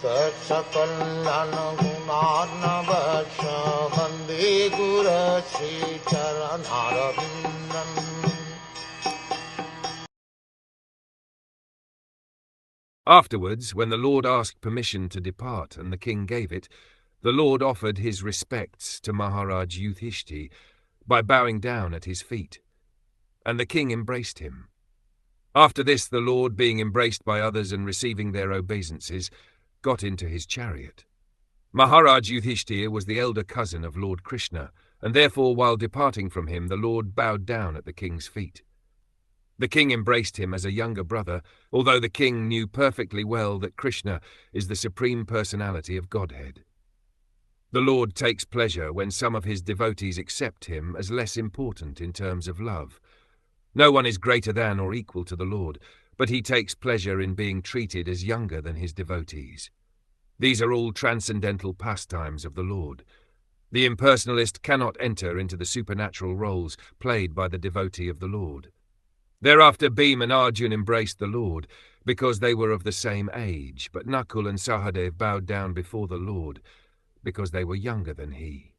Sakal Gunarnavasha Vande Guru Sri Charanaravindan. Afterwards, when the Lord asked permission to depart and the king gave it, the Lord offered his respects to Maharaj Yudhishthira by bowing down at his feet, and the king embraced him. After this, the Lord, being embraced by others and receiving their obeisances, got into his chariot. Maharaj Yudhishthira was the elder cousin of Lord Krsna, and therefore while departing from him the Lord bowed down at the king's feet. The king embraced him as a younger brother, although the king knew perfectly well that Krishna is the supreme personality of Godhead. The Lord takes pleasure when some of his devotees accept him as less important in terms of love. No one is greater than or equal to the Lord, but he takes pleasure in being treated as younger than his devotees. These are all transcendental pastimes of the Lord. The impersonalist cannot enter into the supernatural roles played by the devotee of the Lord. Thereafter Bhima and Arjuna embraced the Lord, because they were of the same age, but Nakul and Sahadev bowed down before the Lord, because they were younger than he.